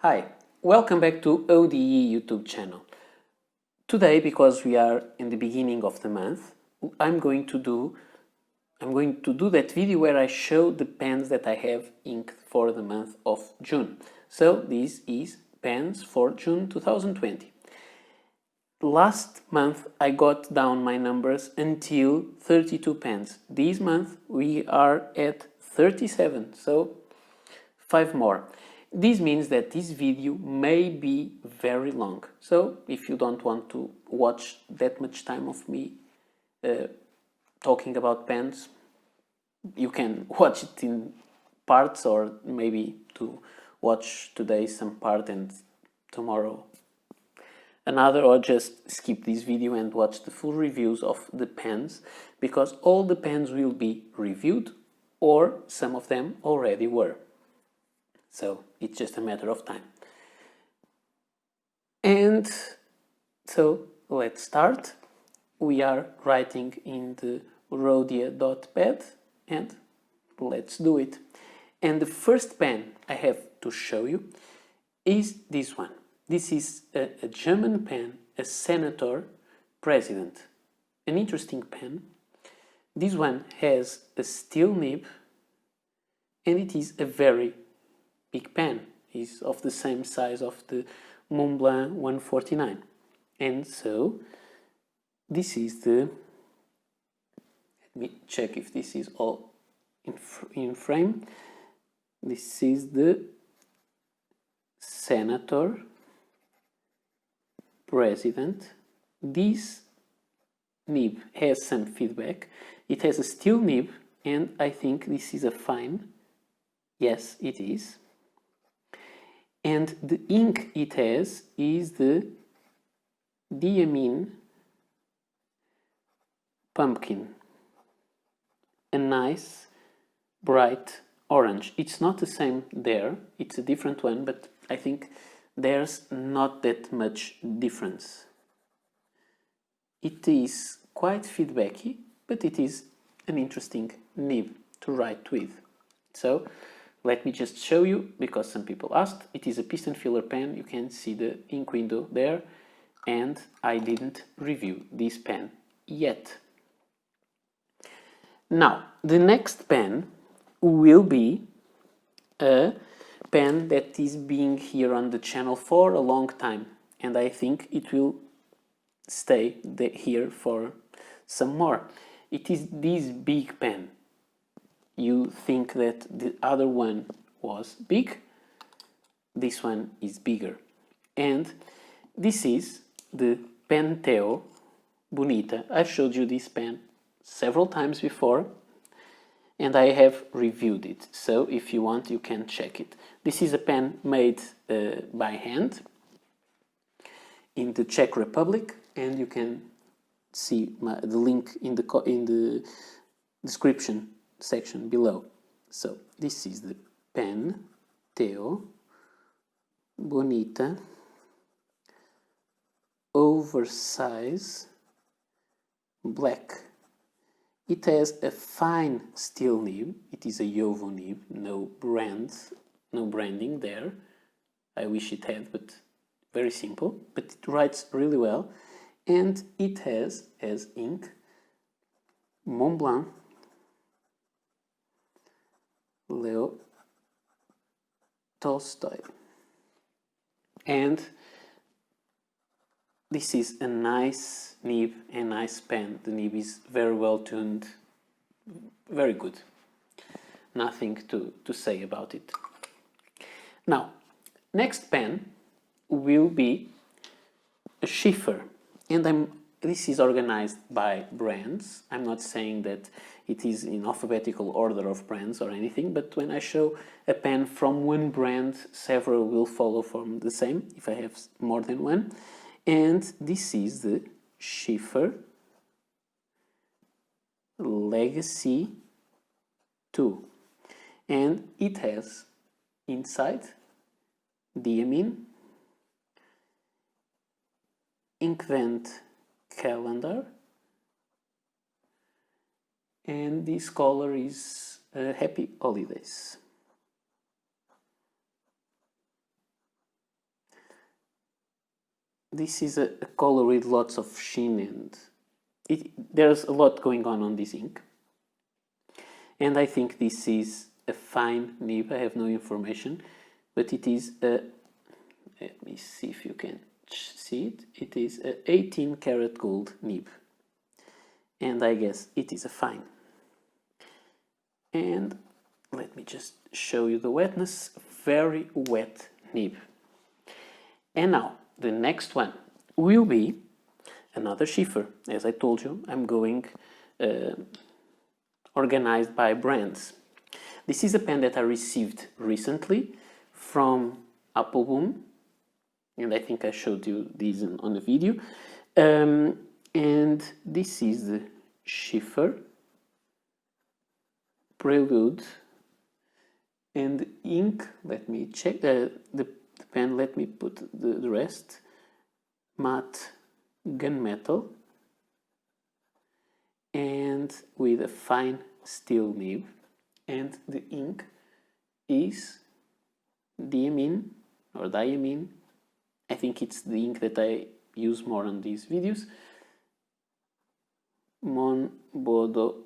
Hi, welcome back to ODE YouTube channel. Today, because we are in the beginning of the month, I'm going to do that video where I show the pens that I have inked for the month of June. So this is pens for June 2020. Last month I got down my numbers until 32 pens. This month we are at 37, so 5 more. This means that this video may be very long. So if you don't want to watch that much time of me talking about pens, you can watch it in parts, or maybe to watch today some part and tomorrow another, or just skip this video and watch the full reviews of the pens, because all the pens will be reviewed, or some of them already were. So it's just a matter of time. And so let's start. We are writing in the Rhodia.pad and let's do it. And the first pen I have to show you is this one. This is a German pen, a Senator President. An interesting pen. This one has a steel nib and it is a very big pen. Is of the same size of the Montblanc 149. And so this is the, let me check if this is all in frame. This is the Senator President. This nib has some feedback. It has a steel nib, and I think this is a fine. Yes, it is. And the ink it has is the Diamine Pumpkin, a nice bright orange. It's not the same there, it's a different one, but I think there's not that much difference. It is quite feedbacky, but it is an interesting nib to write with. So let me just show you, because some people asked. It is a piston filler pen. You can see the ink window there, and I didn't review this pen yet. Now, the next pen will be a pen that is being here on the channel for a long time, and I think it will stay here for some more. It is this big pen. You think that the other one was big, this one is bigger. And this is the Perkeo Bonita. I've showed you this pen several times before, and I have reviewed it. So if you want, you can check it. This is a pen made by hand in the Czech Republic, and you can see the link in the description section below. So this is the Perkeo Bonita oversize black. It has a fine steel nib. It is a Jowo nib, no branding there. I wish it had, but very simple. But it writes really well, and it has as ink Montblanc Leo Tolstoy. And this is a nice nib and nice pen. The nib is very well tuned, very good. Nothing to say about it. Now, next pen will be a Schiffer, and this is organized by brands. I'm not saying that it is in alphabetical order of brands or anything, but when I show a pen from one brand, several will follow from the same, if I have more than one. And this is the Schiffer Legacy 2. And it has inside Diamine, Inkvent calendar, and this color is Happy Holidays. this is a color with lots of sheen, and there's a lot going on this ink. And I think this is a fine nib. I have no information, but it is a, let me see if you can see it. It is a 18 karat gold nib, and I guess it is a fine. And let me just show you the wetness. Very wet nib. And now the next one will be another Schiffer. As I told you, I'm going organized by brands. This is a pen that I received recently from Appleboom, and I think I showed you these on the video. And this is the Schiffer Prelude, and the ink, let me check the pen, let me put the rest, matte gunmetal, and with a fine steel nib, and the ink is diamine or diamine. I think it's the ink that I use more on these videos. Monbodo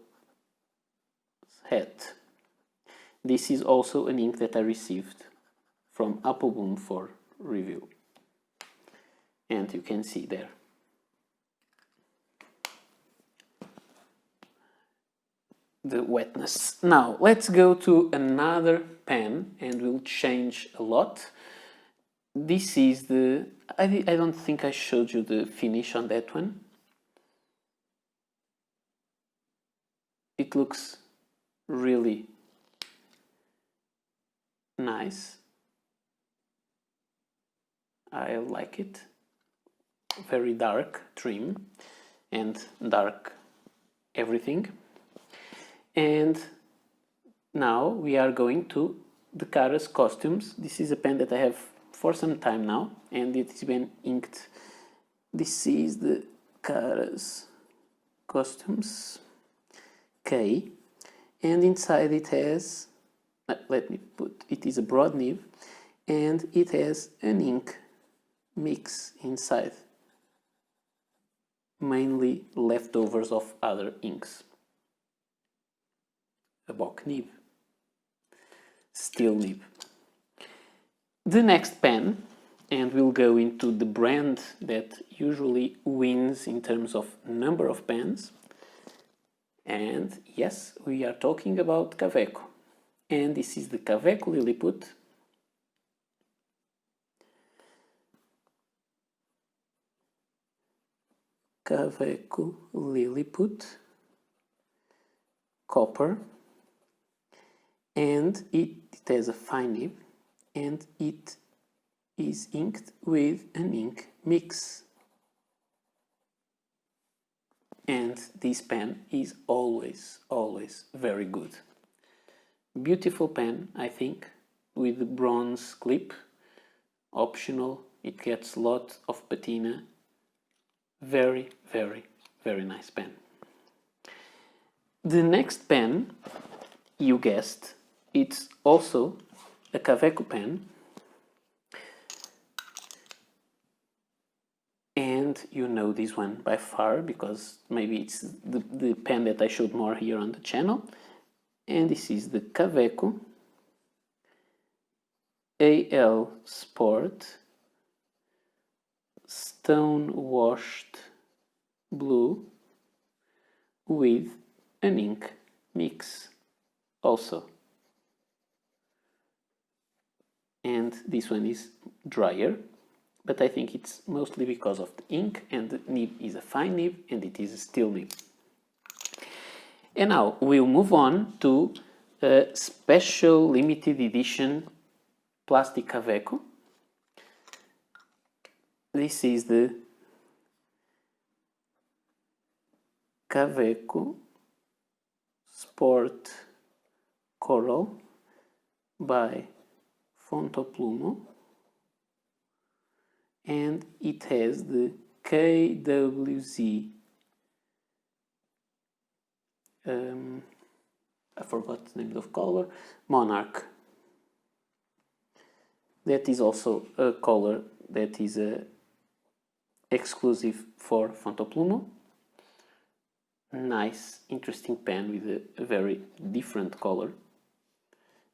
Het. This is also an ink that I received from Appleboom for review, and you can see there. The wetness. Now let's go to another pen and we'll change a lot. This is the, I don't think I showed you the finish on that one. It looks really nice. I like it. Very dark trim and dark everything. And now we are going to the Cara's Costumes. This is a pen that I have for some time now, and it's been inked. This is the Cara's Costumes K, and inside it has, let me put, it is a broad nib, and it has an ink mix inside, mainly leftovers of other inks. A Bock nib, steel nib. The next pen, and we'll go into the brand that usually wins in terms of number of pens, and yes, we are talking about Kaweco, and this is the Kaweco Lilliput. Kaweco Lilliput copper, and it has a fine nib, and it is inked with an ink mix. And this pen is always very good. Beautiful pen, I think, with the bronze clip, optional. It gets a lot of patina. Very nice pen. The next pen, you guessed, it's also a Kaweco pen, and you know this one by far because maybe it's the pen that I showed more here on the channel, and this is the Kaweco AL Sport Stone Washed Blue with an ink mix also. And this one is drier, but I think it's mostly because of the ink, and the nib is a fine nib and it is a steel nib. And now we'll move on to a special limited edition plastic Kaweco. This is the Kaweco Sport Coral by Fontoplumo, and it has the KWZ, I forgot the name of color, Monarch. That is also a color that is a exclusive for Fontoplumo. Nice, interesting pen with a very different color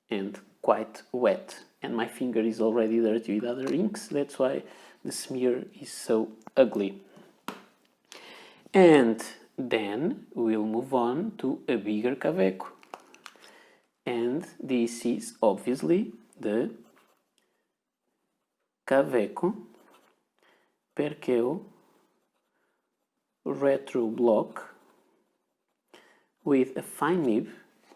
and quite wet. And my finger is already dirty with other inks, that's why the smear is so ugly. And then we'll move on to a bigger Kaweco. And this is obviously the Kaweco Perkeo Retro Block with a fine nib.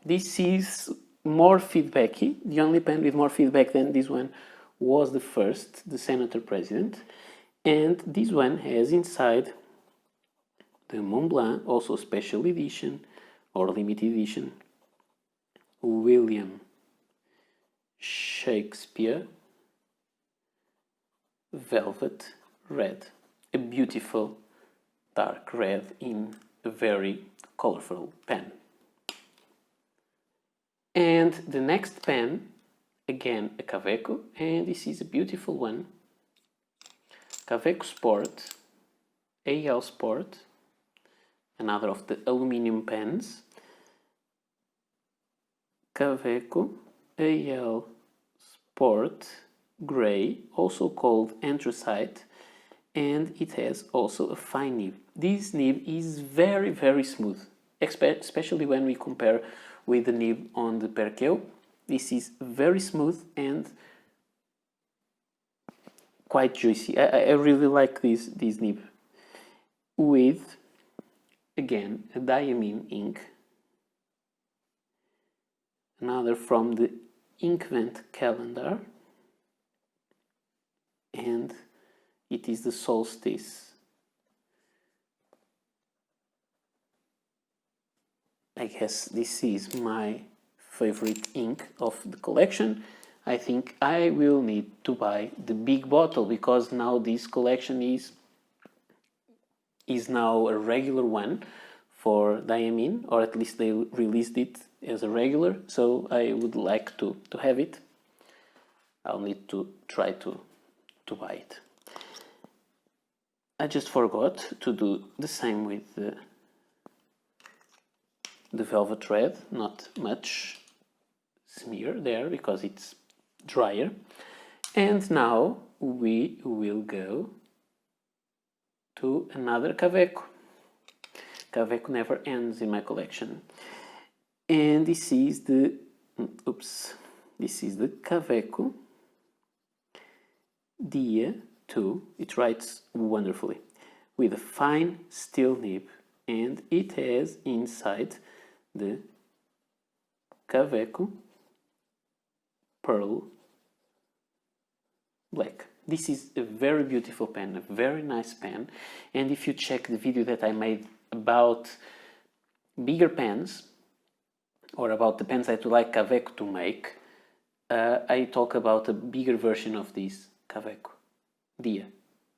This is more feedbacky. The only pen with more feedback than this one was the first, the Senator President. And this one has inside the Mont Blanc, also special edition or limited edition, William Shakespeare Velvet Red. A beautiful dark red in a very colorful pen. And the next pen, again a Kaweco, and this is a beautiful one. Kaweco Sport, AL Sport, another of the aluminum pens. Kaweco AL Sport Grey, also called Anthracite, and it has also a fine nib. This nib is very, very smooth, especially when we compare with the nib on the Perkeo. This is very smooth and quite juicy. I really like this nib. With, again, a diamine ink. Another from the Inkvent calendar. And it is the Solstice. I guess this is my favorite ink of the collection. I think I will need to buy the big bottle because now this collection is now a regular one for diamine, or at least they released it as a regular, so I would like to have it. I'll need to try to buy it. I just forgot to do the same with the velvet red, not much smear there because it's drier. And now we will go to another Kaweco. Kaweco never ends in my collection. And this is the Kaweco Dia 2. It writes wonderfully with a fine steel nib, and it has inside the Kaweco Pearl Black. This is a very beautiful pen, a very nice pen, and if you check the video that I made about bigger pens, or about the pens I would like Kaweco to make, I talk about a bigger version of this Kaweco Dia.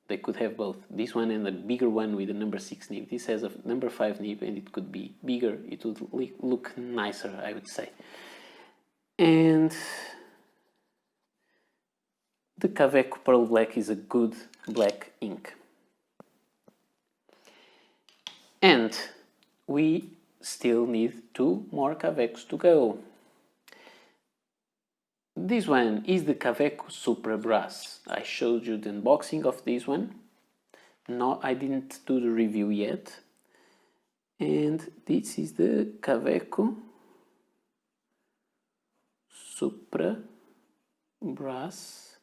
They could have both, this one and a bigger one with a number 6 nib. This has a number 5 nib and it could be bigger, it would look nicer, I would say. And the Kaweco Pearl Black is a good black ink. And we still need 2 more Kawecos to go. This one is the Kaweco Supra Brass. I showed you the unboxing of this one. No, I didn't do the review yet. And this is the Kaweco Supra Brass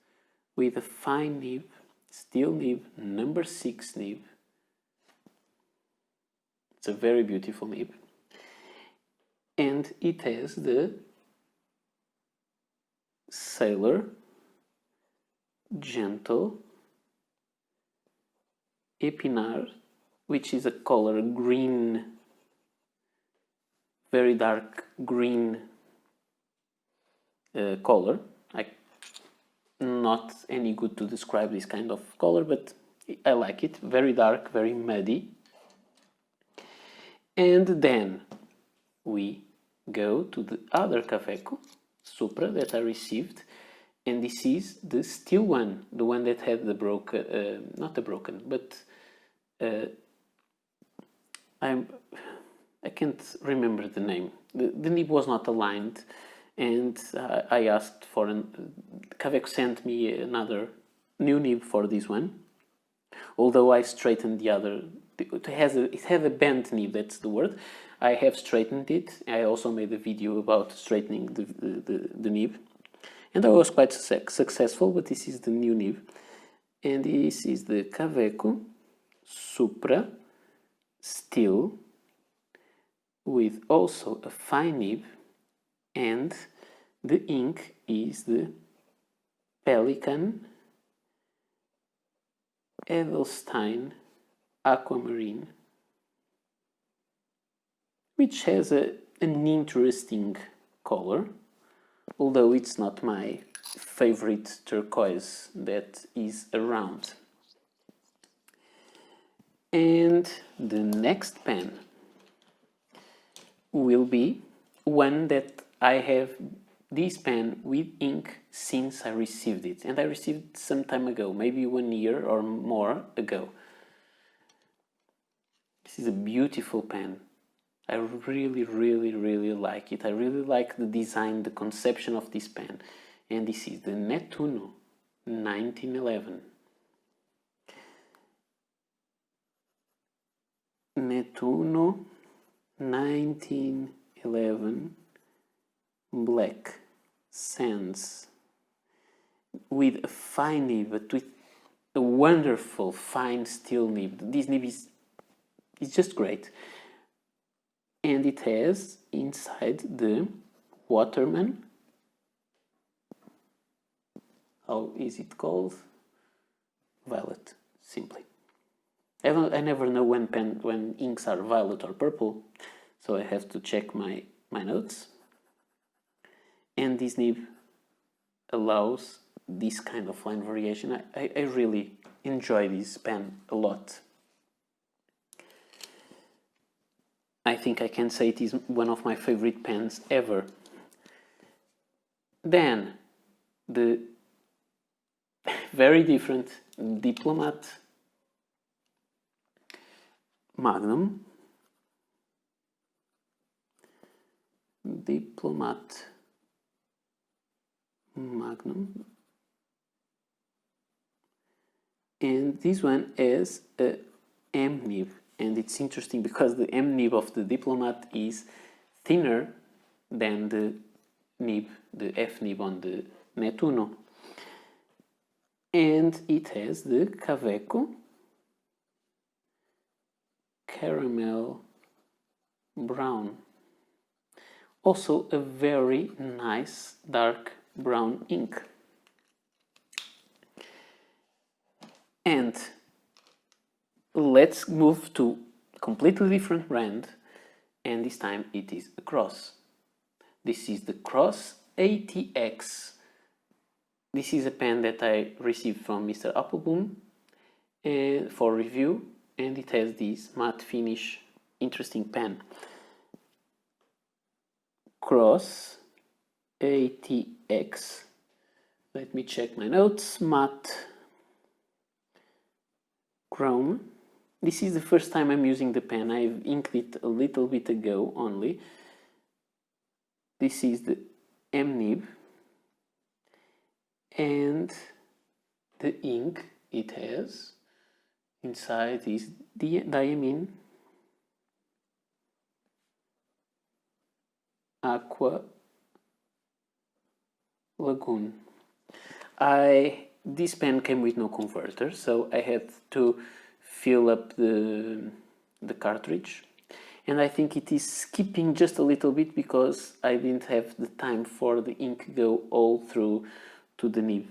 with a fine nib, steel nib, number 6 nib. It's a very beautiful nib. And it has the Sailor Gentle Epinard, which is a color green, very dark green color. Not any good to describe this kind of color, but I like it. Very dark, very muddy. And then we go to the other Kaweco Supra that I received, and this is the steel one, the one that had the broken, not the broken, but I can't remember the name. The nib was not aligned, and I asked for Kaweco sent me another new nib for this one. Although I straightened the other, it had a bent nib, that's the word. I have straightened it. I also made a video about straightening the nib, and I was quite successful. But this is the new nib, and this is the Kaweco Supra Steel, with also a fine nib, and the ink is the Pelican Edelstein Aquamarine, which has an interesting color, although it's not my favorite turquoise that is around. And the next pen will be one that I have this pen with ink since I received it, and I received it some time ago, maybe 1 year or more ago. This is a beautiful pen. I really like it. I really like the design, the conception of this pen, and this is the Nettuno 1911. Nettuno 1911 black sands, with a fine nib, but with a wonderful fine steel nib. This nib is just great, and it has inside the Waterman, how is it called? Violet, simply. I never know when inks are violet or purple, so I have to check my notes. And this nib allows this kind of line variation. I really enjoy this pen a lot. I think I can say it is one of my favorite pens ever. Then the very different Diplomat Magnum. Diplomat Magnum, and this one is a M nib, and it's interesting because the M nib of the Diplomat is thinner than the nib, the F nib on the Nettuno, and it has the Kaweco Caramel Brown, also a very nice dark brown ink. And let's move to a completely different brand, and this time it is a Cross. This is the Cross ATX. This is a pen that I received from Mr. Applebaum for review, and it has this matte finish, interesting pen. Cross ATX. Let me check my notes. Matte Chrome. This is the first time I'm using the pen. I've inked it a little bit ago only. This is the M nib, and the ink it has inside is Diamine Aqua Lagoon. This pen came with no converter, so I had to fill up the cartridge, and I think it is skipping just a little bit because I didn't have the time for the ink go all through to the nib.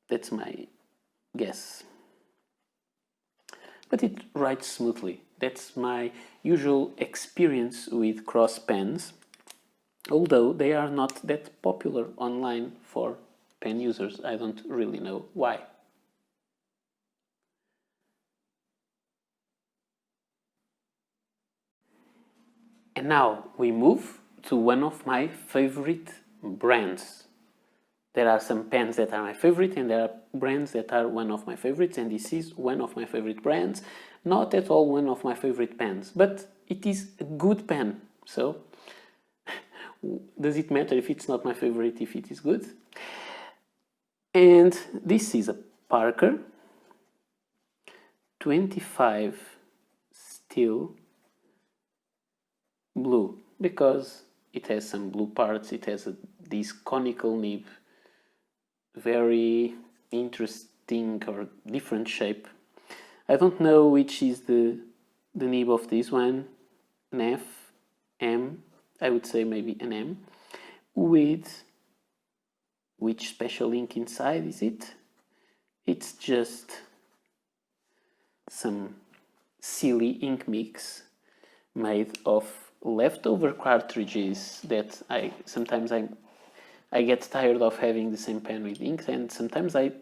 That's my guess. But it writes smoothly. That's my usual experience with Cross pens, although they are not that popular online for pen users. I don't really know why. And now we move to one of my favorite brands, there are some pens that are my favorite, and there are brands that are one of my favorites, and this is one of my favorite brands. Not at all one of my favorite pens, but it is a good pen. So does it matter if it's not my favorite if it is good? And this is a Parker 25 steel blue, because it has some blue parts. It has this conical nib, very interesting or different shape. I don't know which is the nib of this one, an F, M, I would say maybe an M, with which special ink inside is it? It's just some silly ink mix made of leftover cartridges that sometimes I get tired of having the same pen with ink, and sometimes I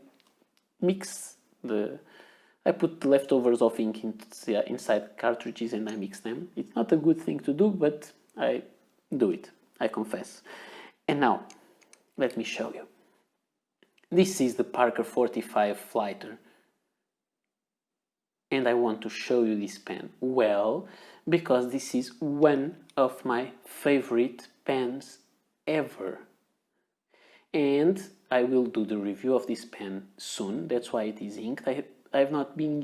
put the leftovers of ink inside cartridges and I mix them. It's not a good thing to do, but I do it, I confess. And now, let me show you. This is the Parker 45 Flighter. And I want to show you this pen. Well, because this is one of my favorite pens ever. And I will do the review of this pen soon. That's why it is inked. I've not been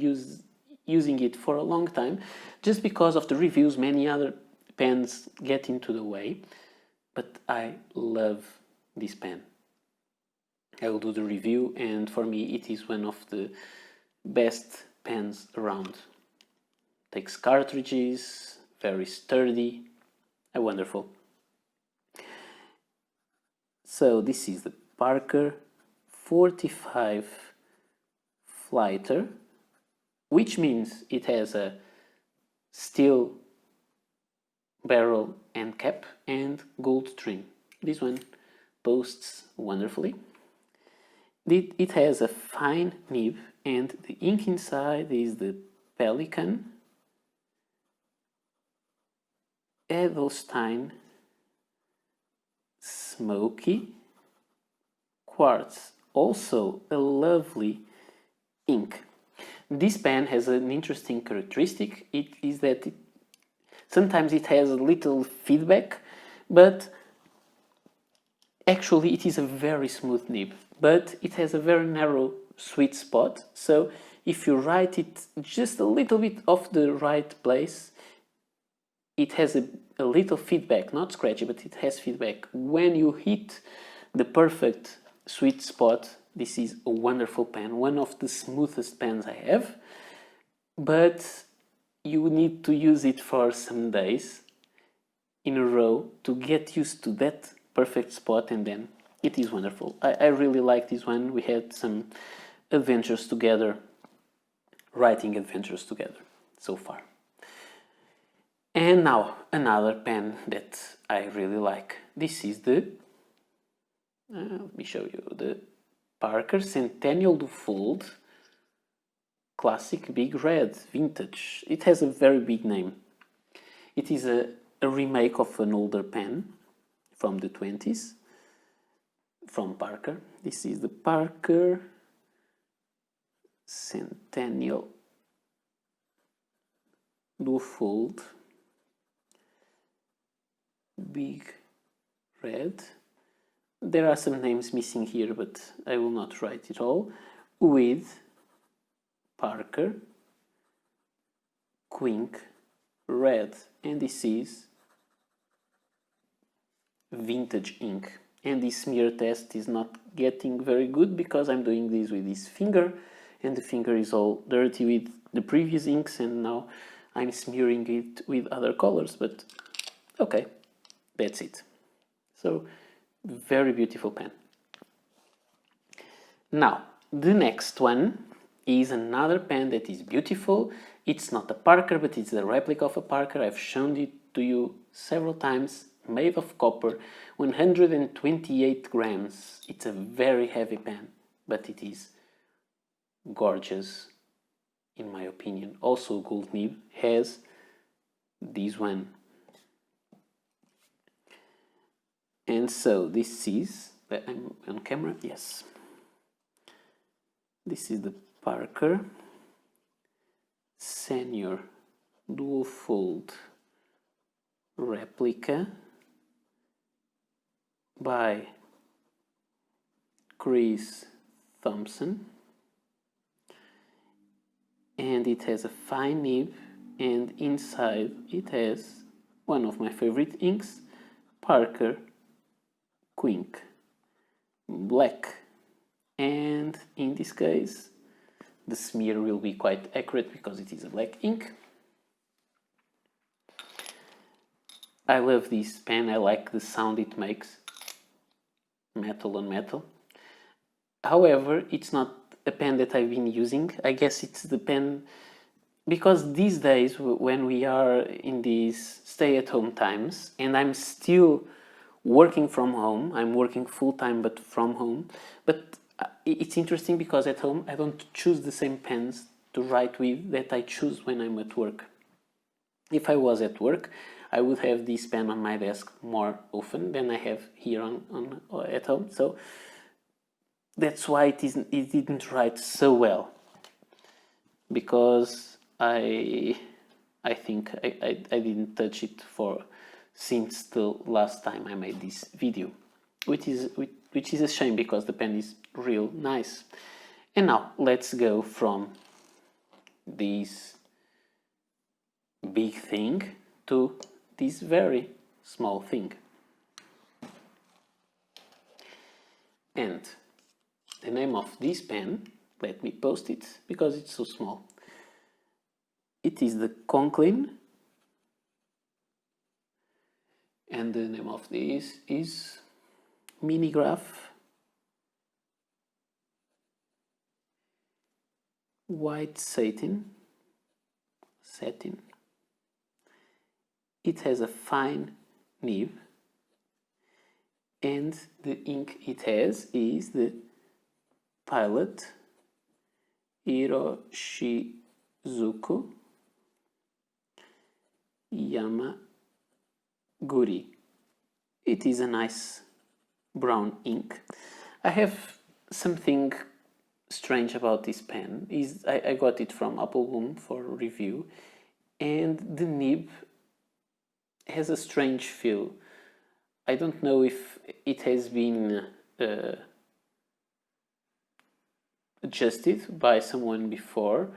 using it for a long time, just because of the reviews. Many other pens get into the way, but I love this pen. I will do the review, and for me it is one of the best pens around. Takes cartridges, very sturdy, wonderful. So this is the Parker 45 Flighter, which means it has a steel barrel and cap and gold trim. This one posts wonderfully. It has a fine nib, and the ink inside is the Pelican Edelstein Smoky Quartz, also a lovely ink. This pen has an interesting characteristic. It is that sometimes it has a little feedback, but actually it is a very smooth nib, but it has a very narrow sweet spot. So if you write it just a little bit off the right place, it has a little feedback, not scratchy, but it has feedback. When you hit the perfect sweet spot, this is a wonderful pen, one of the smoothest pens I have, but you need to use it for some days in a row to get used to that perfect spot, and then it is wonderful. I really like this one. We had some adventures together, writing adventures together so far. And now another pen that I really like. This is the, let me show you, the Parker Centennial Du Fold Classic Big Red Vintage. It has a very big name. It is a remake of an older pen from the 20s from Parker. This is the Parker Centennial Du Fold Big Red. There are some names missing here, but I will not write it all. With Parker Quink Red, and this is vintage ink. And this smear test is not getting very good because I'm doing this with this finger, and the finger is all dirty with the previous inks, and now I'm smearing it with other colors, but okay, that's it. So, very beautiful pen. Now, the next one is another pen that is beautiful. It's not a Parker, but it's a replica of a Parker. I've shown it to you several times. Made of copper, 128 grams. It's a very heavy pen, but it is gorgeous in my opinion. Also gold nib has this one. And so this is I'm on camera, yes. This is the Parker Senior Dual Fold Replica by Chris Thompson, and it has a fine nib, and inside it has one of my favorite inks, Parker Quink Black, and in this case the smear will be quite accurate because it is a black ink. I love this pen, I like the sound it makes, metal on metal. However, it's not a pen that I've been using. I guess it's the pen because these days when we are in these stay-at-home times and I'm still working from home, I'm working full-time but from home, but it's interesting because at home I don't choose the same pens to write with that I choose when I'm at work. If I was at work, I would have this pen on my desk more often than I have here at home, so that's why it didn't write so well, because I think I didn't touch it since the last time I made this video, which is a shame because the pen is real nice. And now let's go from this big thing to this very small thing. And the name of this pen, let me post it because it's so small. It is the Conklin, and the name of this is Minigraph White Satin. It has a fine nib, and the ink it has is the Pilot Hiroshizuku Yamaguri. It is a nice brown ink. I have something strange about this pen. I got it from Apple Bloom for review, and the nib has a strange feel. I don't know if it has been adjusted by someone before,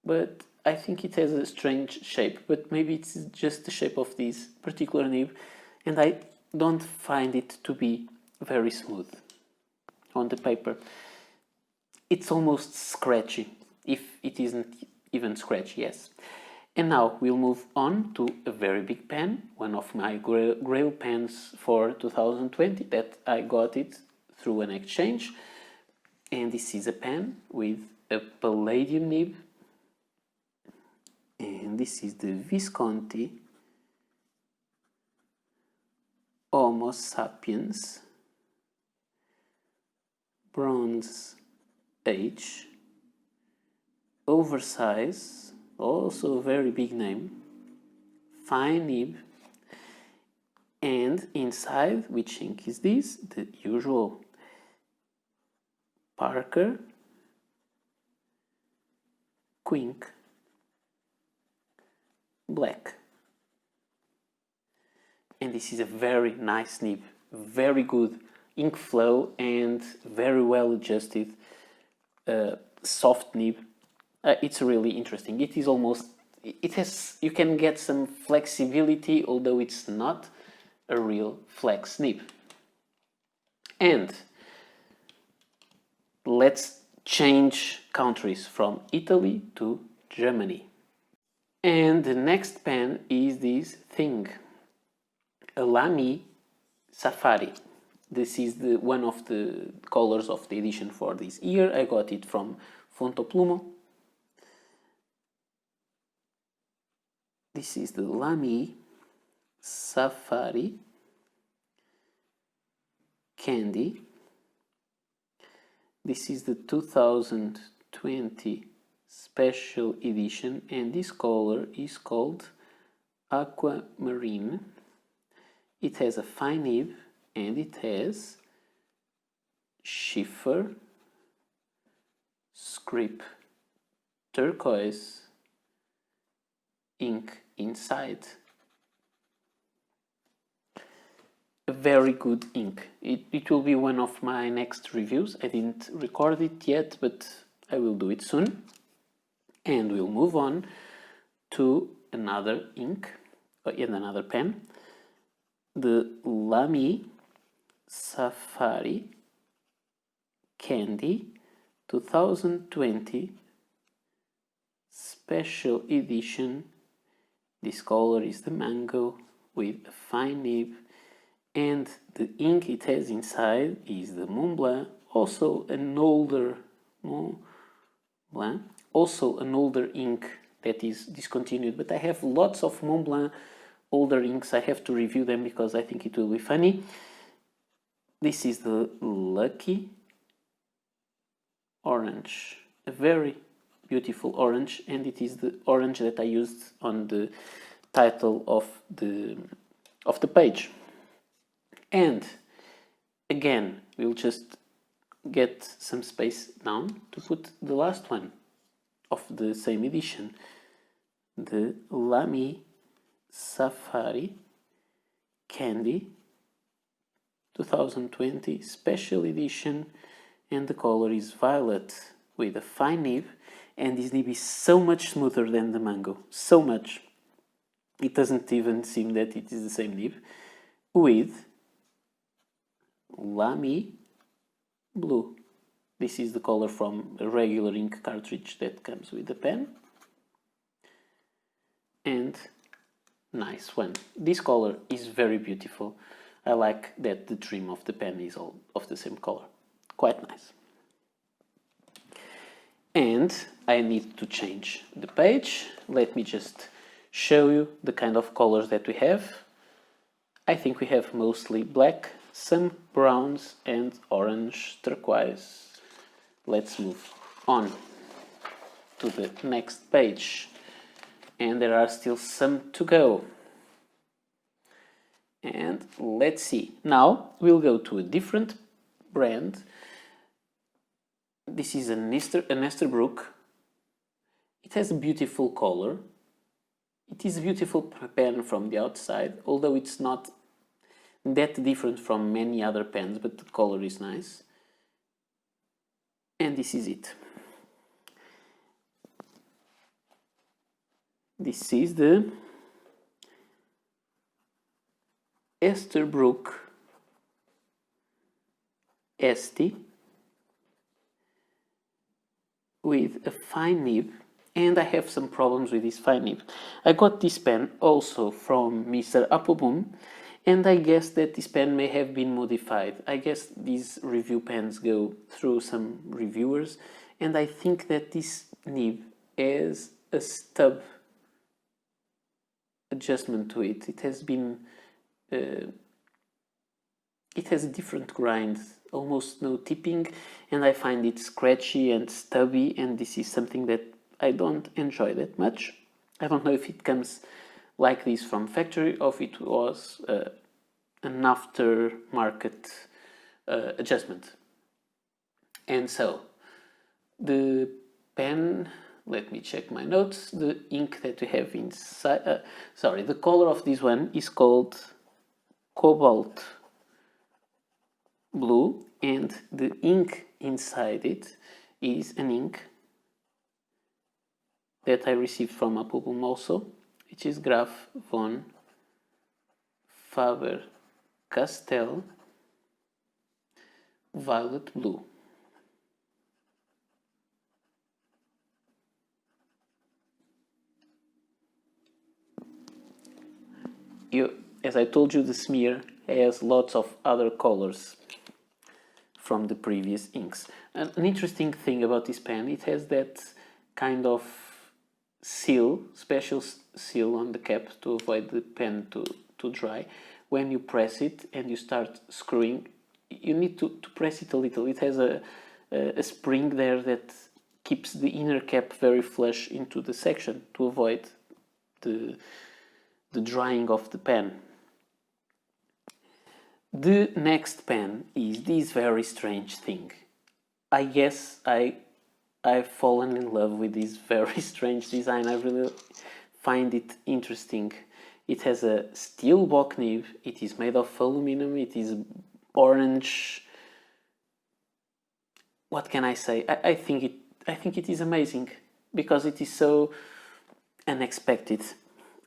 but I think it has a strange shape, but maybe it's just the shape of this particular nib, and I don't find it to be very smooth on the paper. It's almost scratchy, if it isn't even scratchy, yes. And now we'll move on to a very big pen, one of my Grail pens for 2020 that I got it through an exchange. And this is a pen with a palladium nib, and this is the Visconti Homo sapiens Bronze Age, oversize, also a very big name, fine nib, and inside, which ink is this? The usual Parker Quink Black. And this is a very nice nib, very good ink flow and very well adjusted soft nib. It's really interesting. It is almost, you can get some flexibility, although it's not a real flex nib. And let's change countries from Italy to Germany. And the next pen is this thing, a Lamy Safari. This is one of the colors of the edition for this year. I got it from Fontoplumo. This is the Lamy Safari Candy. This is the 2020 special edition, and this color is called Aquamarine. It has a fine nib, and it has Schiffer Script Turquoise ink inside. A very good ink. It will be one of my next reviews. I didn't record it yet, but I will do it soon. And we'll move on to another ink and another pen, the Lamy Safari Candy 2020 Special Edition. This color is the mango with a fine nib, and the ink it has inside is the Mont Blanc, also an older Mont Blanc, also an older ink that is discontinued, but I have lots of Mont Blanc older inks. I have to review them because I think it will be funny. This is the Lucky Orange, a very beautiful orange, and it is the orange that I used on the title of the page. And again, we'll just get some space down to put the last one of the same edition, the Lamy Safari Candy 2020 Special Edition, and the color is violet with a fine nib, and this nib is so much smoother than the mango, so much. It doesn't even seem that it is the same nib, with Lamy Blue. This is the color from a regular ink cartridge that comes with the pen. And nice one. This color is very beautiful. I like that the trim of the pen is all of the same color. Quite nice. And I need to change the page. Let me just show you the kind of colors that we have. I think we have mostly black, some browns and orange turquoise. Let's move on to the next page. And there are still some to go. And let's see. Now we'll go to a different brand. This is an Esterbrook. It has a beautiful color. It is a beautiful pen from the outside, although it's not that different from many other pens, but the color is nice. And this is it. This is the Esterbrook ST with a fine nib, and I have some problems with this fine nib. I got this pen also from Mr. Appleboom, and I guess that this pen may have been modified. I guess these review pens go through some reviewers, and I think that this nib has a stub adjustment to it. It has been it has a different grind, almost no tipping, and I find it scratchy and stubby, and this is something that I don't enjoy that much. I don't know if it comes like this from factory or if it was an aftermarket adjustment. And so the pen, let me check my notes, the ink that we have inside, the color of this one is called Cobalt Blue, and the ink inside it is an ink that I received from Appleboom also, which is Graf von Faber-Castell Violet Blue. As I told you, the smear has lots of other colors from the previous inks. An interesting thing about this pen, it has that kind of seal, special seal on the cap to avoid the pen to dry. When you press it and you start screwing, you need to press it a little. It has a spring there that keeps the inner cap very flush into the section to avoid the drying of the pen. The next pen is this very strange thing. I guess I've fallen in love with this very strange design. I really find it interesting. It has a steel bock nib. It is made of aluminum. It is orange. What can I say? I think it is amazing because it is so unexpected.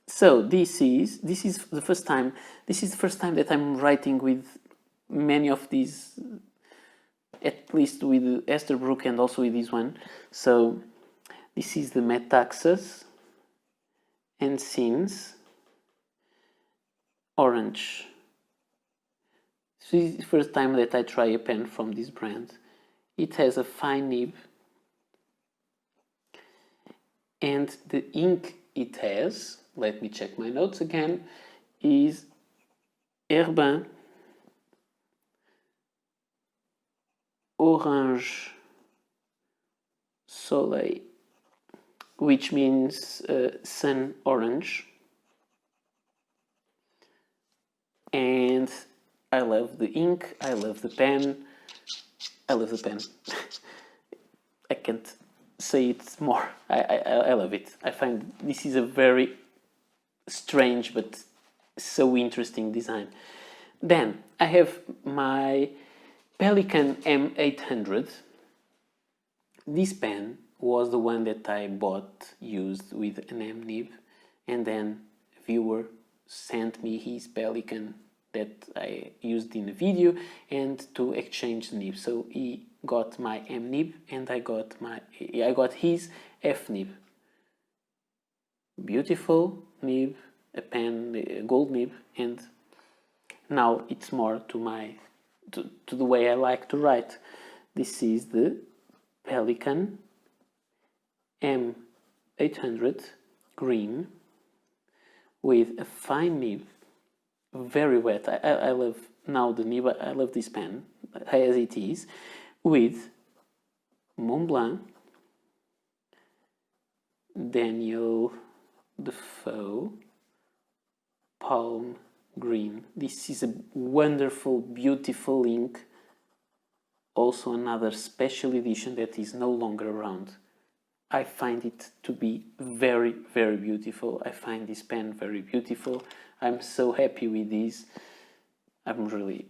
So this is the first time. This is the first time that I'm writing with many of these, at least with Esterbrook and also with this one. So this is the Metaxas and Sins orange. So this is the first time that I try a pen from this brand. It has a fine nib, and the ink it has, let me check my notes again, is Herbin Orange Soleil, which means sun orange. And I love the ink, I love the pen, I love the pen. I can't say it more. I love it. I find this is a very strange but so interesting design. Then I have my Pelikan M800. This pen was the one that I bought used with an M nib, and then a viewer sent me his Pelikan that I used in the video and to exchange the nib. So he got my M nib and I got his F nib. Beautiful nib, a pen, a gold nib, and now it's more to the way I like to write. This is the Pelikan M800 green with a fine nib, very wet. I love now the nib. I love this pen as it is, with Mont Blanc, Daniel Defoe, Palm Green. This is a wonderful, beautiful ink. Also another special edition that is no longer around. I find it to be very, very beautiful. I find this pen very beautiful. I'm so happy with this. I'm really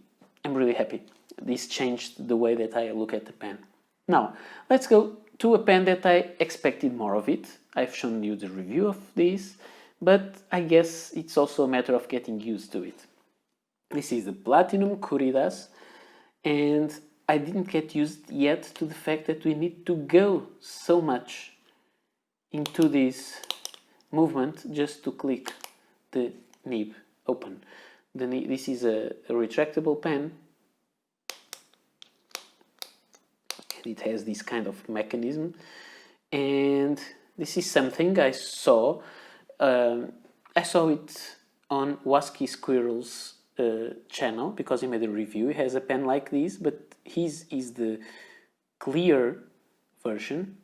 happy. This changed the way that I look at the pen. Now, let's go to a pen that I expected more of it. I've shown you the review of this, but I guess it's also a matter of getting used to it. This is the Platinum Curidas, and I didn't get used yet to the fact that we need to go so much into this movement just to click the nib open. This is a retractable pen, and it has this kind of mechanism, and this is something I saw. I saw it on Wasky Squirrel's channel because he made a review. He has a pen like this, but his is the clear version,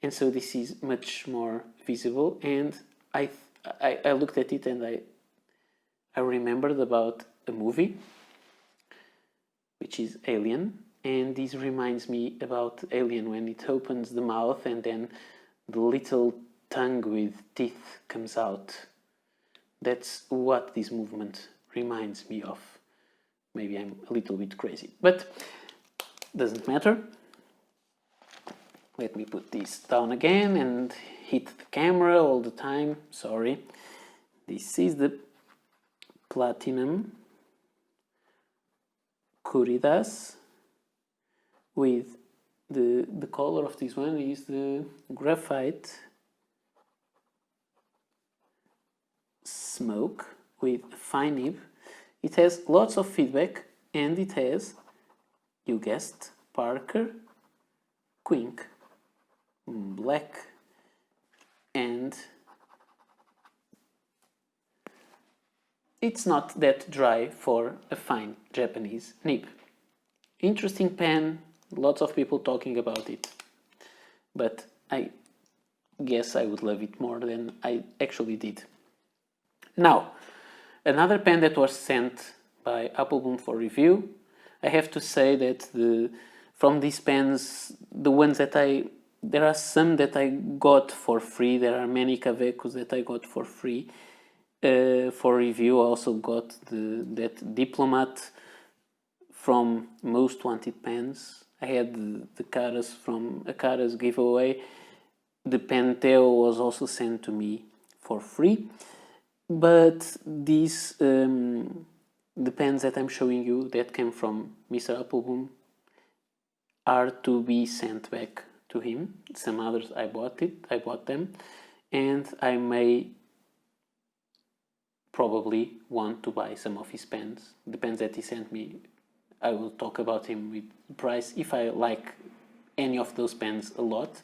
and so this is much more visible. And I looked at it and I remembered about a movie, which is Alien, and this reminds me about Alien when it opens the mouth and then the little tongue with teeth comes out. That's what this movement reminds me of. Maybe I'm a little bit crazy, but doesn't matter. Let me put this down again and hit the camera all the time. Sorry. This is the Platinum Curidas with the color of this one is the graphite smoke with a fine nib. It has lots of feedback, and it has, you guessed, Parker Quink black, and it's not that dry for a fine Japanese nib. Interesting pen, lots of people talking about it, but I guess I would love it more than I actually did. Now, another pen that was sent by Appleboom for review. I have to say that from these pens, the ones that there are some that I got for free. There are many Kawecos that I got for free for review. I also got that Diplomat from Most Wanted Pens. I had the Caras from a Caras giveaway. The Perkeo was also sent to me for free. But these, the pens that I'm showing you that came from Mr. Appleboom are to be sent back to him. Some others I bought them, and I may probably want to buy some of his pens. The pens that he sent me, I will talk about him with price if I like any of those pens a lot,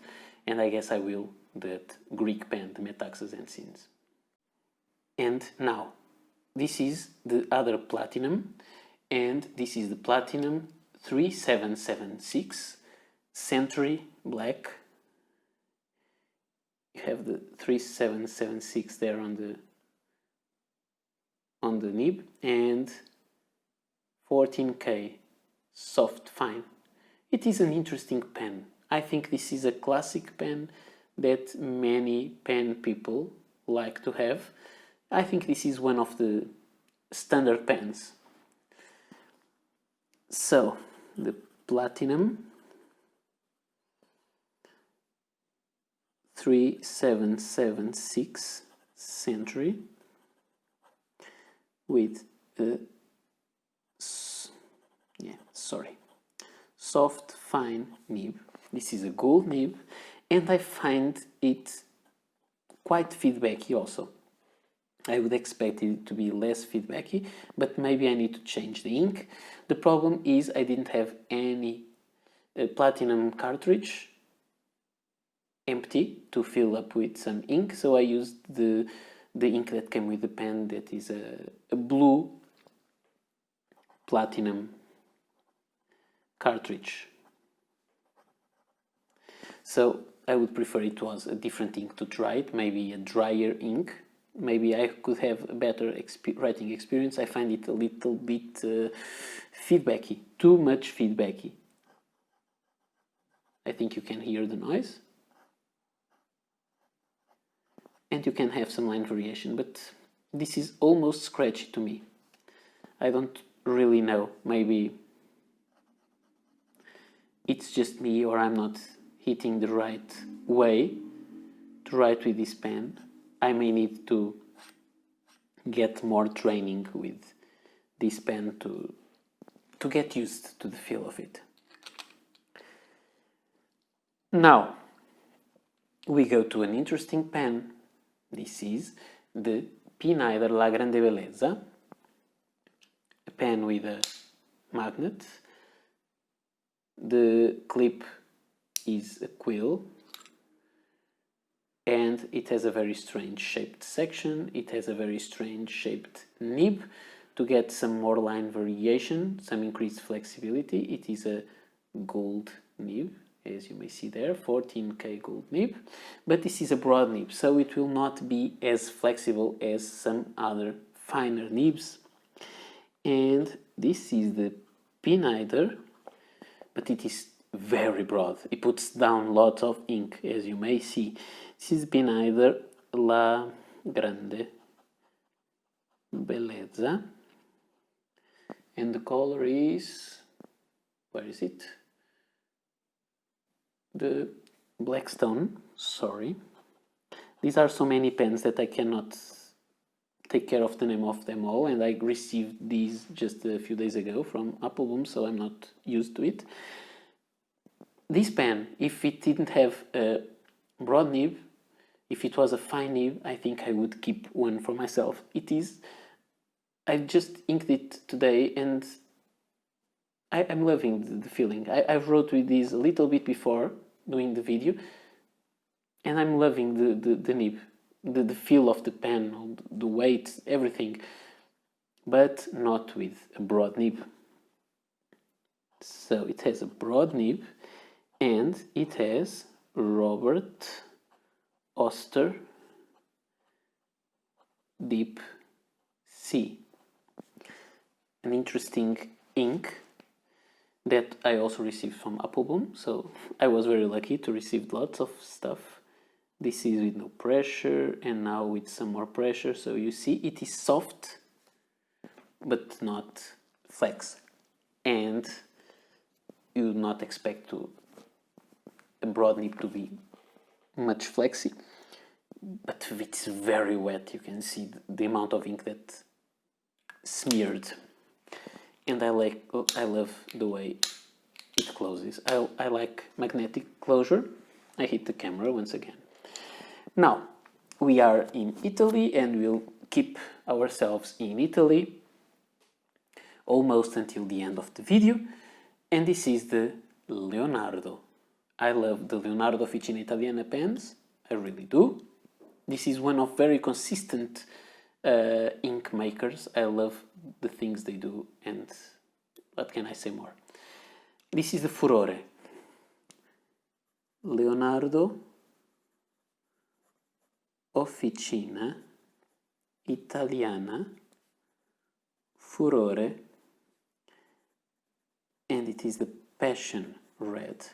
and I guess I will that Greek pen, the Metaxas and Sins. And now, this is the other Platinum, and this is the Platinum 3776 Century Black. You have the 3776 there on the nib, and 14K soft fine. It is an interesting pen. I think this is a classic pen that many pen people like to have. I think this is one of the standard pens. So, the Platinum 3776 Century with a soft fine nib. This is a gold nib, and I find it quite feedbacky also. I would expect it to be less feedbacky, but maybe I need to change the ink. The problem is I didn't have any platinum cartridge empty to fill up with some ink, so I used the ink that came with the pen, that is a blue platinum cartridge. So I would prefer it was a different ink to try it, maybe a drier ink. Maybe I could have a better writing experience. I find it a little bit feedbacky, too much feedbacky. I think you can hear the noise. And you can have some line variation, but this is almost scratchy to me. I don't really know. Maybe it's just me, or I'm not hitting the right way to write with this pen. I may need to get more training with this pen to get used to the feel of it. Now, we go to an interesting pen. This is the Pinaider La Grande Bellezza, a pen with a magnet. The clip is a quill, and it has a very strange shaped section. It has a very strange shaped nib to get some more line variation, some increased flexibility. It is a gold nib, as you may see there, 14K gold nib, but this is a broad nib, so it will not be as flexible as some other finer nibs. And this is the Pinaider, but it is very broad. It puts down lots of ink, as you may see. This is Pinaider La Grande Bellezza, and the color is, where is it? The Blackstone, sorry. These are so many pens that I cannot take care of the name of them all, and I received these just a few days ago from Appleboom, so I'm not used to it. This pen, if it didn't have a broad nib, if it was a fine nib, I think I would keep one for myself. It is, I just inked it today, and I'm loving the feeling. I've wrote with these a little bit before doing the video, and I'm loving the nib, the feel of the pen, the weight, everything, but not with a broad nib. So it has a broad nib, and it has Robert Oster Deep Sea. an interesting ink that I also received from Appleboom, so I was very lucky to receive lots of stuff. This is with no pressure, and now with some more pressure, so you see it is soft but not flex, and you do not expect a broad nib to be much flexy, but it's very wet. You can see the amount of ink that smeared, and I love the way it closes. I like magnetic closure. I hit the camera once again. Now we are in Italy, and we'll keep ourselves in Italy almost until the end of the video, and this is the Leonardo. I love the Leonardo Officina Italiana pens, I really do. This is one of very consistent ink makers. I love the things they do, and what can I say more? This is the Furore. Leonardo Officina Italiana Furore, and it is the Passion Red.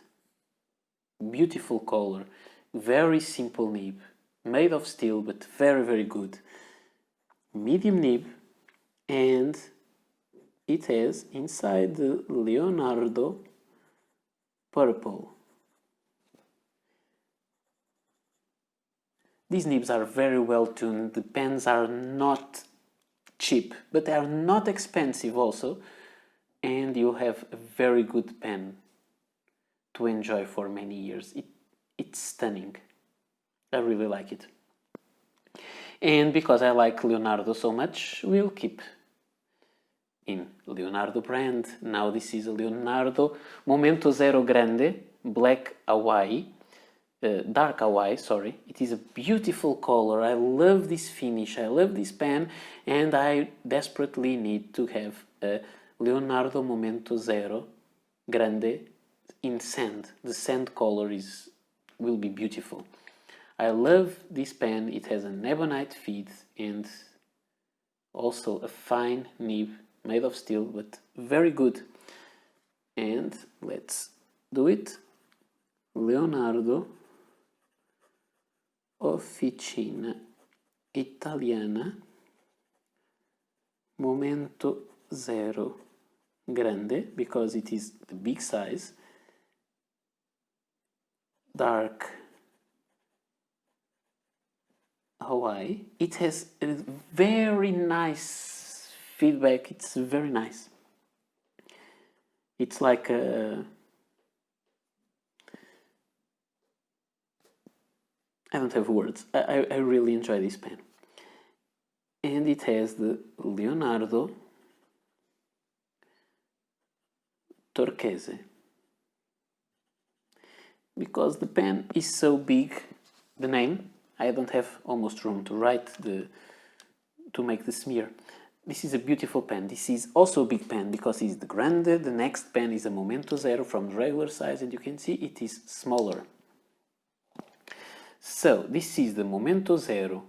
Beautiful color, very simple nib, made of steel but very, very good. Medium nib, and it has inside the Leonardo purple. These nibs are very well tuned. The pens are not cheap, but they are not expensive also, and you have a very good pen to enjoy for many years. It's stunning. I really like it. And because I like Leonardo so much, we'll keep in Leonardo brand. Now this is a Leonardo Momento Zero Grande Black Hawaii, dark Hawaii, sorry. It is a beautiful color. I love this finish. I love this pen, and I desperately need to have a Leonardo Momento Zero Grande in sand. The sand color will be beautiful. I love this pen. It has an ebonite feed and also a fine nib made of steel, but very good. And let's do it. Leonardo Officina Italiana Momento Zero Grande, because it is the big size, dark Hawaii. It has a very nice feedback. It's very nice. It's like a, I don't have words. I really enjoy this pen. And it has the Leonardo Turquoise. Because the pen is so big, the name, I don't have almost room to write to make the smear. This is a beautiful pen. This is also a big pen because it's the Grande. The next pen is a Momento Zero from the regular size, and you can see it is smaller. So this is the Momento Zero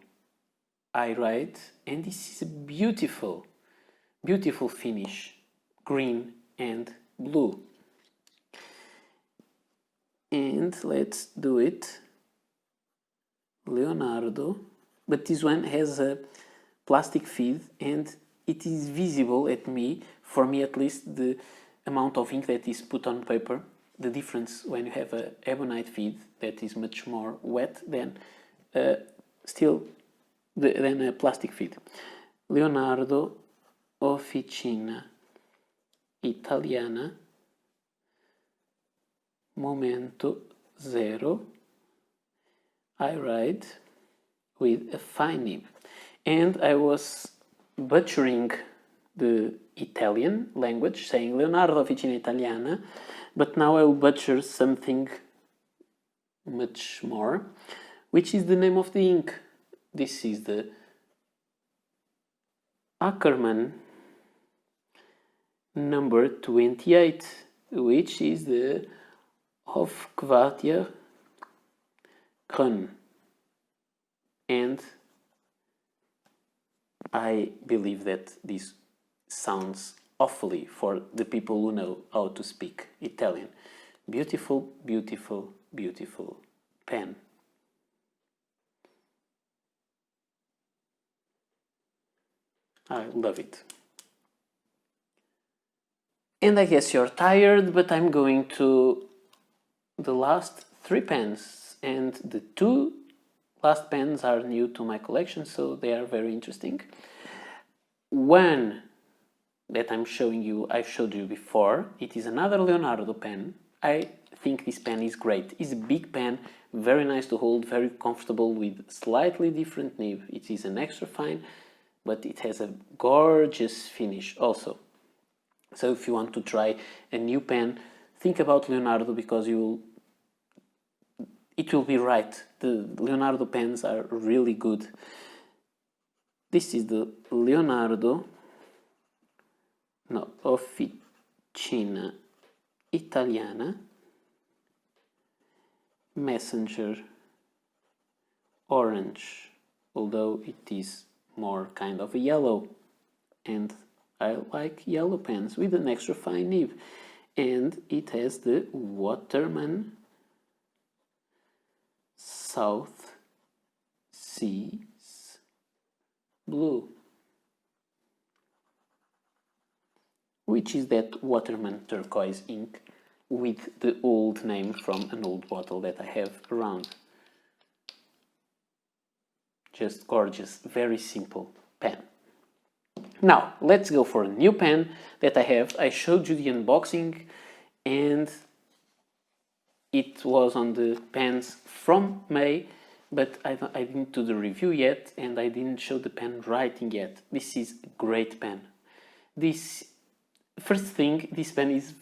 I write, and this is a beautiful, beautiful finish, green and blue. And let's do it. Leonardo, but this one has a plastic feed, and it is visible for me at least, the amount of ink that is put on paper. The difference when you have a ebonite feed that is much more wet than than a plastic feed. Leonardo Officina Italiana Momento Zero I write with a fine nib. And I was butchering the Italian language, saying Leonardo Officina Italiana, but now I will butcher something much more, which is the name of the ink. This is the Ackerman number 28, which is the Hofquartier Grün. And I believe that this sounds awfully for the people who know how to speak Italian. Beautiful, beautiful, beautiful pen. I love it. And I guess you're tired, but I'm going to the last 3 pens, and the 2 last pens are new to my collection, so they are very interesting. One that I'm showing you, I've showed you before. It is another Leonardo pen. I think this pen is great. It's a big pen, very nice to hold, very comfortable with slightly different nib. It is an extra fine, but it has a gorgeous finish also. So if you want to try a new pen, think about Leonardo, because it will be right. The Leonardo pens are really good. This is the Leonardo Officina Italiana Messenger Orange, although it is more kind of a yellow, and I like yellow pens with an extra fine nib. And it has the Waterman South Seas Blue, which is that Waterman turquoise ink with the old name from an old bottle that I have around. Just gorgeous, very simple pen. Now, let's go for a new pen that I have. I showed you the unboxing, and it was on the pens from May, but I didn't do the review yet, and I didn't show the pen writing yet. This is a great pen. First thing, this pen is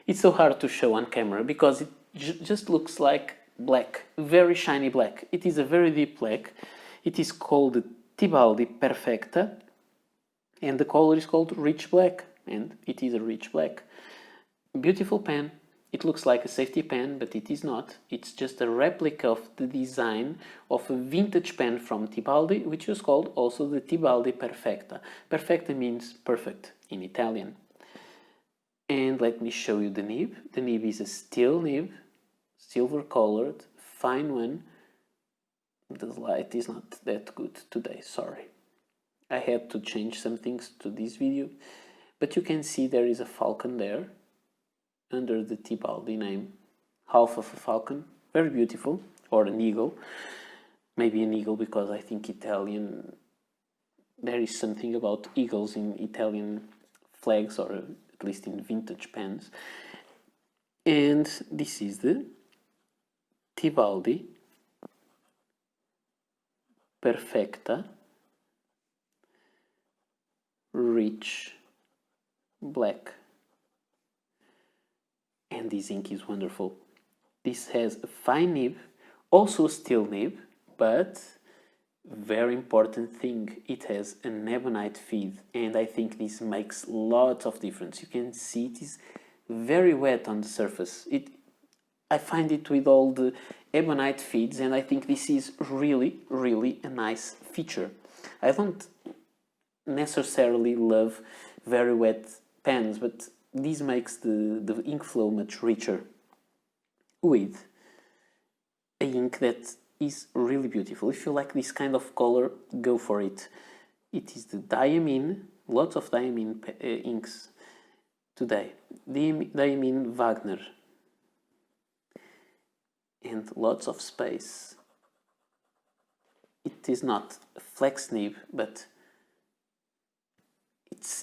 it's so hard to show on camera because it just looks like black, very shiny black. It is a very deep black. It is called the Tibaldi Perfecta, and the color is called Rich Black, and it is a rich black. Beautiful pen. It looks like a safety pen, but it is not. It's just a replica of the design of a vintage pen from Tibaldi, which was called also the Tibaldi Perfecta. Perfecta means perfect in Italian. And let me show you the nib. The nib is a steel nib, silver colored, fine one. The light is not that good today, sorry. I had to change some things to this video, but you can see there is a falcon there under the Tibaldi name, half of a falcon, very beautiful, or an eagle, maybe an eagle, because I think Italian, there is something about eagles in Italian flags, or at least in vintage pens. And this is the Tibaldi Perfecta Rich Black, and this ink is wonderful. This has a fine nib, also a steel nib, but very important thing, it has an ebonite feed, and I think this makes lots of difference. You can see it is very wet on the surface. I find it with all the ebonite feeds, and I think this is really, really a nice feature. I don't necessarily love very wet pens, but this makes the ink flow much richer with a ink that is really beautiful. If you like this kind of color, go for it. It is the Diamine, lots of Diamine inks today. Diamine Wagner, and lots of space. It is not a flex nib, but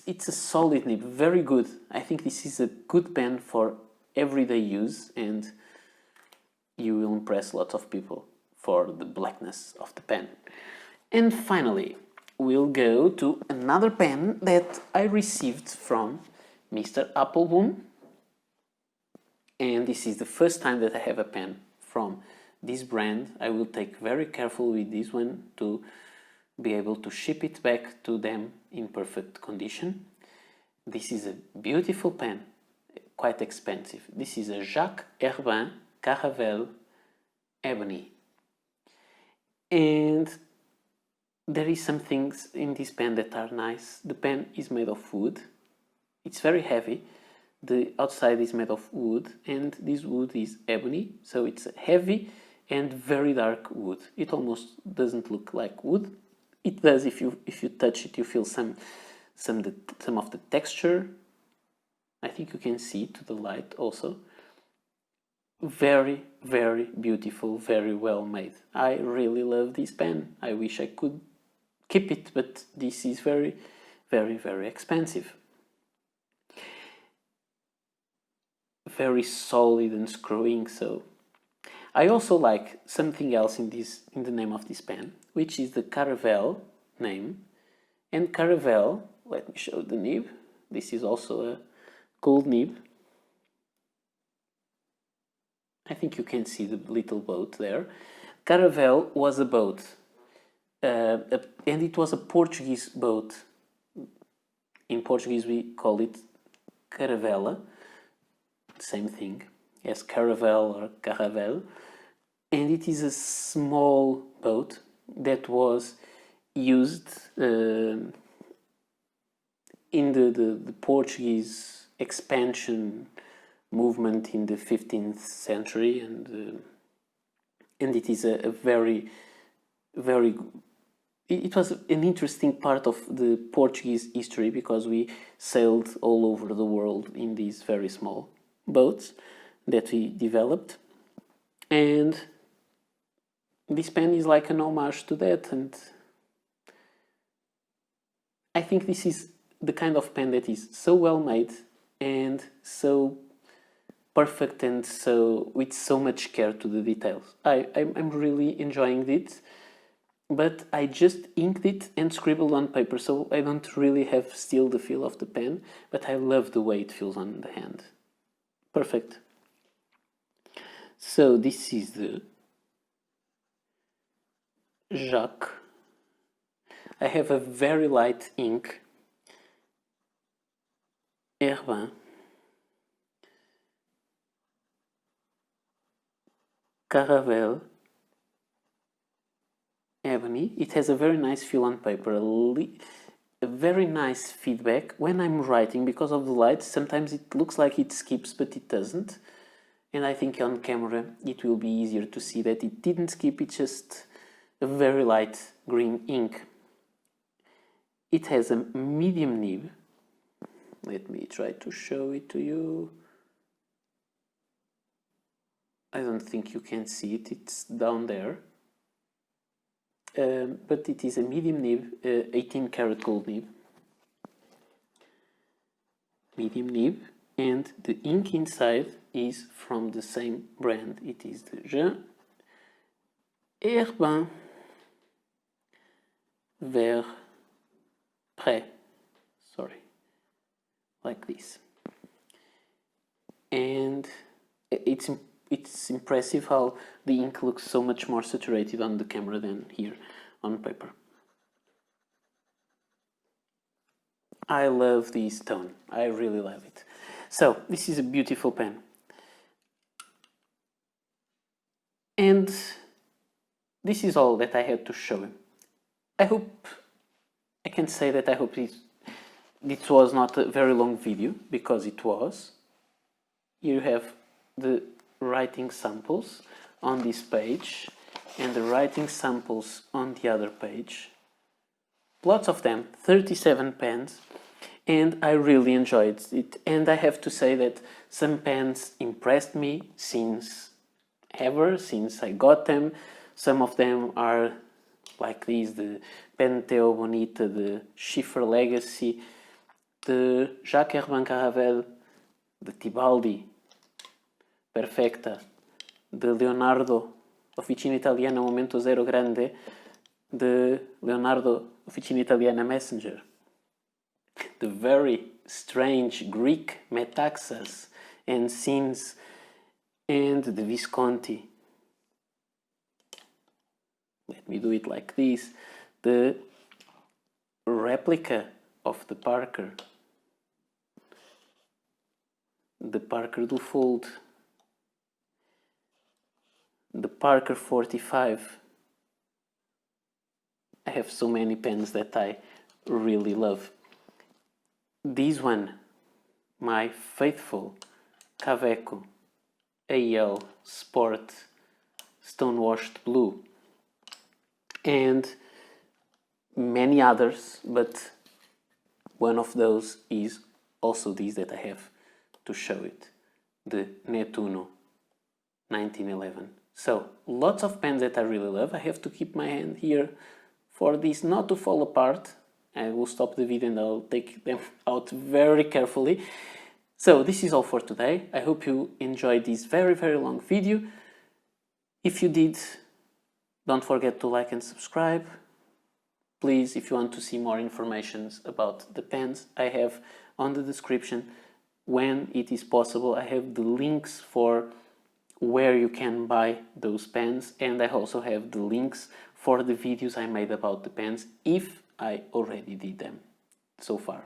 it's a solid nib, very good. I think this is a good pen for everyday use, and you will impress lots of people for the blackness of the pen. And finally, we'll go to another pen that I received from Mr. Appleboom, and this is the first time that I have a pen from this brand. I will take very careful with this one to be able to ship it back to them in perfect condition. This is a beautiful pen, quite expensive. This is a Jacques Herbin Caravelle Ebony, and there is some things in this pen that are nice. The pen is made of wood, it's very heavy. The outside is made of wood, and this wood is ebony, so it's heavy and very dark wood. It almost doesn't look like wood. It does if you touch it, you feel some of the texture. I think you can see to the light also. Very, very beautiful, very well made. I really love this pen. I wish I could keep it, but this is very, very, very expensive. Very solid and screwing. So I also like something else in the name of this pen, which is the Caravelle name. And Caravelle, let me show the nib. This is also a gold nib. I think you can see the little boat there. Caravelle was a boat, and it was a Portuguese boat. In Portuguese we call it caravela, same thing as caravel or caravel, and it is a small boat that was used in the Portuguese expansion movement in the 15th century, and it is a very, very, it was an interesting part of the Portuguese history, because we sailed all over the world in these very small boats that we developed, and this pen is like an homage to that. And I think this is the kind of pen that is so well made and so perfect, and so with so much care to the details. I'm really enjoying it, but I just inked it and scribbled on paper, so I don't really have still the feel of the pen, but I love the way it feels on the hand. Perfect. So this is the Jacques. I have a very light ink, Herbin, Caravelle, ebony. It has a very nice feel on paper, a very nice feedback when I'm writing. Because of the light, sometimes it looks like it skips, but it doesn't. And I think on camera it will be easier to see that it didn't skip, it's just a very light green ink. It has a medium nib. Let me try to show it to you. I don't think you can see it, it's down there. But it is a medium nib, 18 karat gold nib. Medium nib, and the ink inside is from the same brand. It is the Jean Herbin Vert Prêt. Sorry, like this. And it's impressive how the ink looks so much more saturated on the camera than here on paper. I love this tone. I really love it. So this is a beautiful pen. And this is all that I had to show you. I hope I can say that I hope it was not a very long video, because it was. Here you have the writing samples on this page and the writing samples on the other page. Lots of them, 37 pens, and I really enjoyed it. And I have to say that some pens impressed me since I got them. Some of them are like these, the Perkeo Bonita, the Schiffer Legacy, the Jacques Herbin Caravelle, the Tibaldi Perfecta, the Leonardo Officina Italiana Momento Zero Grande, the Leonardo Officina Italiana Messenger, the very strange Greek Metaxas and Scenes, and the Visconti. Let me do it like this. The replica of the Parker, the Parker Dufold, the Parker 45. I have so many pens that I really love. This one, my faithful Kaweco AL Sport Stonewashed Blue, and many others, but one of those is also these that I have to show it, the Netuno 1911. So lots of pens that I really love. I have to keep my hand here for this not to fall apart. I will stop the video and I'll take them out very carefully. So this is all for today. I hope you enjoyed this very long video. If you did, don't forget to like and subscribe. Please, if you want to see more information about the pens, I have on the description, when it is possible, I have the links for where you can buy those pens, and I also have the links for the videos I made about the pens, if I already did them so far.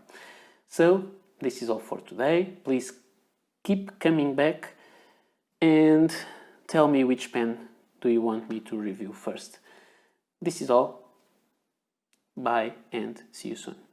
So this is all for today. Please keep coming back and tell me which pen do you want me to review first. This is all. Bye and see you soon.